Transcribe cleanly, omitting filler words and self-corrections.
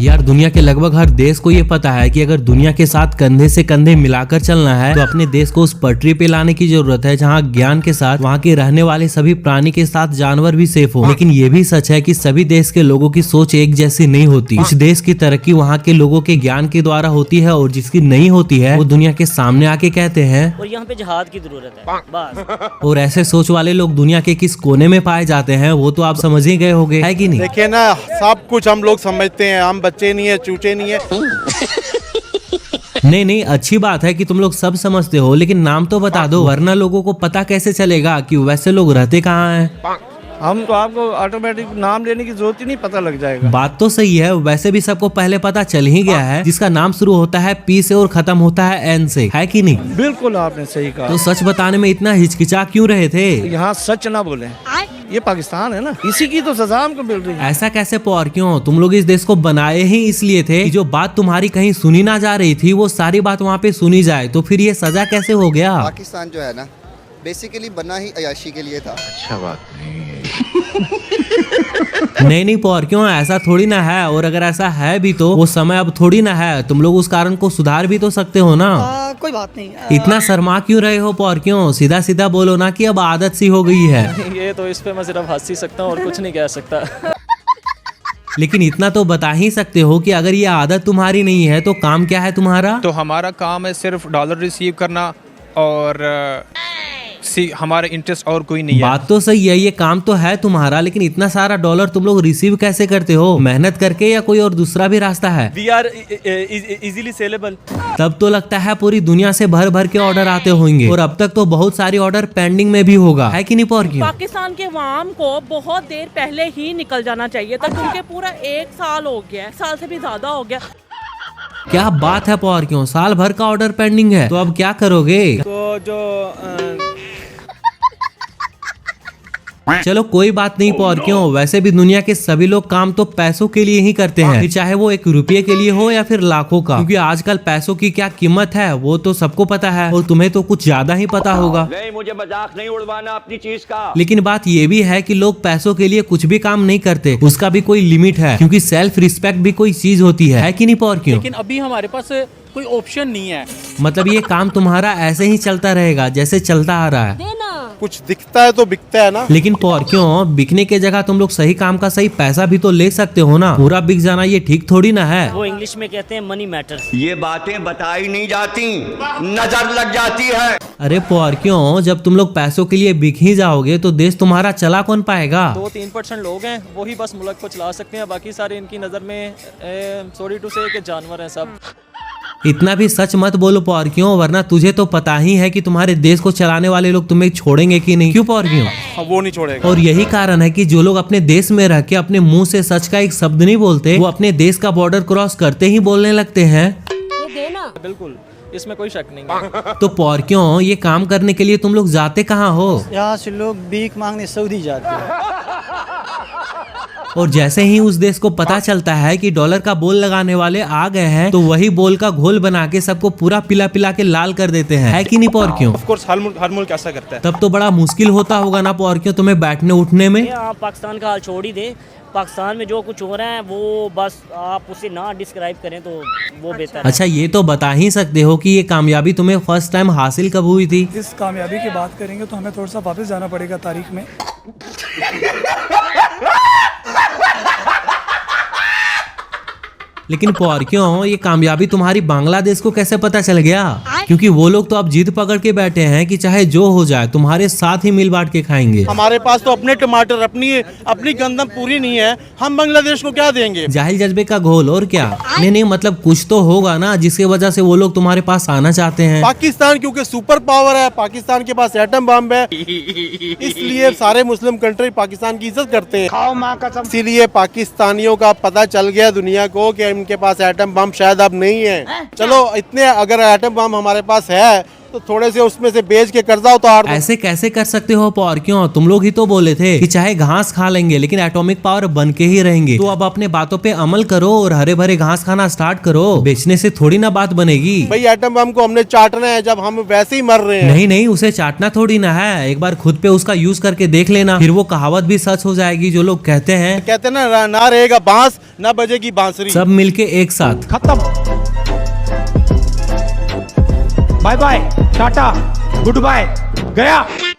यार दुनिया के लगभग हर देश को ये पता है कि अगर दुनिया के साथ कंधे से कंधे मिलाकर चलना है तो अपने देश को उस पटरी पे लाने की जरूरत है जहाँ ज्ञान के साथ वहाँ के रहने वाले सभी प्राणी के साथ जानवर भी सेफ हो। लेकिन ये भी सच है कि सभी देश के लोगों की सोच एक जैसी नहीं होती। कुछ देश की तरक्की वहाँ के लोगों के ज्ञान के द्वारा होती है और जिसकी नहीं होती है वो दुनिया के सामने आके कहते हैं और यहाँ पे जहाद की जरूरत है बस। और ऐसे सोच वाले लोग दुनिया के किस कोने में पाए जाते हैं वो तो आप समझ ही गए होंगे, है कि नहीं? देखिए ना, सब कुछ हम लोग समझते हैं, हम बच्चे नहीं है, चूचे नहीं है। नहीं, अच्छी बात है कि तुम लोग सब समझते हो, लेकिन नाम तो बता दो, वरना लोगों को पता कैसे चलेगा कि वैसे लोग रहते कहाँ हैं। हम तो आपको ऑटोमेटिक नाम लेने की जरूरत ही नहीं, पता लग जाएगा। बात तो सही है, वैसे भी सबको पहले पता चल ही गया है जिसका नाम शुरू होता है पी से और खत्म होता है एन से, है कि नहीं? बिल्कुल आपने सही कहा। तो सच बताने में इतना हिचकिचा क्यों रहे थे? यहाँ सच ना बोले, ये पाकिस्तान है ना, इसी की तो सजा हमको मिल रही है। ऐसा कैसे पौर, क्यों? तुम लोग इस देश को बनाए ही इसलिए थे कि जो बात तुम्हारी कहीं सुनी ना जा रही थी वो सारी बात वहाँ पे सुनी जाए, तो फिर ये सजा कैसे हो गया? पाकिस्तान जो है ना बेसिकली बना ही अयाशी के लिए था। अच्छा बात नहीं है। नहीं पौर, क्यों? ऐसा थोड़ी ना है, और अगर ऐसा है भी तो वो समय अब थोड़ी ना है, तुम लोग उस कारण को सुधार भी तो सकते हो ना। कोई बात नहीं। इतना शर्मा क्यों रहे हो पौर, क्यों? सीधा सीधा बोलो ना कि अब आदत सी हो गई है। ये तो इस पे मैं सिर्फ हंस ही सकता हूँ और कुछ नहीं कह सकता। लेकिन इतना तो बता ही सकते हो कि अगर ये आदत तुम्हारी नहीं है तो काम क्या है तुम्हारा? तो हमारा काम है सिर्फ डॉलर रिसीव करना और हमारा इंटरेस्ट और कोई नहीं है। बात तो सही है, ये काम तो है तुम्हारा, लेकिन इतना सारा डॉलर तुम लोग रिसीव कैसे करते हो? मेहनत करके या कोई और दूसरा भी रास्ता है? We are easily sellable। तब तो लगता है पूरी दुनिया से भर भर के ऑर्डर आते होंगे, और अब तक तो बहुत सारे ऑर्डर पेंडिंग में भी होगा, है कि नहीं पौर? क्यों? पाकिस्तान के अवाम को बहुत देर पहले ही निकल जाना चाहिए था, क्योंकि पूरा 1 साल हो गया, 1 साल से भी ज्यादा हो गया। क्या बात है पौर, क्यों? साल भर का ऑर्डर पेंडिंग है, तो अब क्या करोगे? तो जो चलो कोई बात नहीं पौर, क्यों? वैसे भी दुनिया के सभी लोग काम तो पैसों के लिए ही करते हैं, फिर चाहे वो 1 रुपये के लिए हो या फिर लाखों का, क्योंकि आजकल पैसों की क्या कीमत है वो तो सबको पता है, और तुम्हें तो कुछ ज्यादा ही पता होगा। नहीं, मुझे मजाक नहीं उड़वाना अपनी चीज का। लेकिन बात ये भी है कि लोग पैसों के लिए कुछ भी काम नहीं करते, उसका भी कोई लिमिट है, क्योंकि सेल्फ रिस्पेक्ट भी कोई चीज होती है कि नहीं पौर? क्यों? लेकिन अभी हमारे पास कोई ऑप्शन नहीं है। मतलब ये काम तुम्हारा ऐसे ही चलता रहेगा जैसे चलता आ रहा है? कुछ दिखता है तो बिकता है ना। लेकिन पौर, क्यों? बिकने के जगह तुम लोग सही काम का सही पैसा भी तो ले सकते हो ना, पूरा बिक जाना ये ठीक थोड़ी ना है। वो इंग्लिश में कहते हैं मनी मैटर्स। ये बातें बताई नहीं जाती, नजर लग जाती है। अरे पौर, क्यों? जब तुम लोग पैसों के लिए बिक ही जाओगे तो देश तुम्हारा चला कौन पाएगा? 2-3% लोग हैं, वही बस मुल्क को चला सकते हैं, बाकी सारे इनकी नजर में सॉरी टू से के जानवर हैं सब। इतना भी सच मत बोलो पौर, क्यों? वरना तुझे तो पता ही है कि तुम्हारे देश को चलाने वाले लोग तुम्हें छोड़ेंगे कि नहीं, क्यों पौर? क्यों? वो नहीं छोड़ेगा। और यही कारण है कि जो लोग अपने देश में रह के अपने मुंह से सच का एक शब्द नहीं बोलते, वो अपने देश का बॉर्डर क्रॉस करते ही बोलने लगते हैं। बिल्कुल, इसमें कोई शक नहीं है। तो पौर, क्यों? ये काम करने के लिए तुम लोग जाते कहाँ हो? यहाँ से लोग भीख मांगने सऊदी जाते हैं। और जैसे ही उस देश को पता चलता है कि डॉलर का बोल लगाने वाले आ गए हैं, तो वही बोल का घोल बना के सबको पूरा पिला पिला के लाल कर देते हैं, है कि नहीं पौर? क्यों? ऑफ कोर्स हर मुल्क ऐसा करता है। तब तो बड़ा मुश्किल होता होगा ना पौर, क्यों? तुम्हें बैठने उठने में। आप पाकिस्तान का हाल छोड़ ही दे, पाकिस्तान में जो कुछ हो रहा है वो बस आप उसे ना डिस्क्राइब करें तो वो बेहतर है। अच्छा, ये तो बता ही सकते हो कि ये कामयाबी तुम्हें फर्स्ट टाइम हासिल कब हुई थी? इस कामयाबी की बात करेंगे तो हमें थोड़ा सा वापस जाना पड़ेगा तारीख में। लेकिन पौर, क्यों? ये कामयाबी तुम्हारी बांग्लादेश को कैसे पता चल गया? क्योंकि वो लोग तो अब जिद पकड़ के बैठे हैं कि चाहे जो हो जाए तुम्हारे साथ ही मिल बांट के खाएंगे। हमारे पास तो अपने टमाटर, अपनी गंदम पूरी नहीं है, हम बांग्लादेश को क्या देंगे? जाहिल जज्बे का घोल, और क्या? नहीं, मतलब कुछ तो होगा ना जिसकी वजह से वो लोग तुम्हारे पास आना चाहते हैं। पाकिस्तान क्योंकि सुपर पावर है, पाकिस्तान के पास एटम बम है, इसलिए सारे मुस्लिम कंट्री पाकिस्तान की इज्जत करते हैं। इसीलिए पाकिस्तानियों का पता चल गया दुनिया को कि इनके पास एटम बम शायद अब नहीं है। चलो इतने अगर एटम बम हमारे तुम्हारे पास है तो थोड़े से उसमें से बेच के कर्जा उतार दो। ऐसे कैसे कर सकते हो और क्यों? तुम लोग ही तो बोले थे कि चाहे घास खा लेंगे लेकिन एटॉमिक पावर बन के ही रहेंगे। तो अब अपने बातों पे अमल करो और हरे भरे घास खाना स्टार्ट करो। बेचने से थोड़ी ना बात बनेगी। भाई एटम बम को हमने चाटना है जब हम वैसे ही मर रहे हैं। नहीं नहीं, उसे चाटना थोड़ी ना है, एक बार खुद पे उसका यूज करके देख लेना, फिर वो कहावत भी सच हो जाएगी जो लोग कहते हैं ना रहेगा बांस ना बजेगी बांसुरी। सब मिलके एक साथ। खत्म, bye bye, tata, goodbye, गया।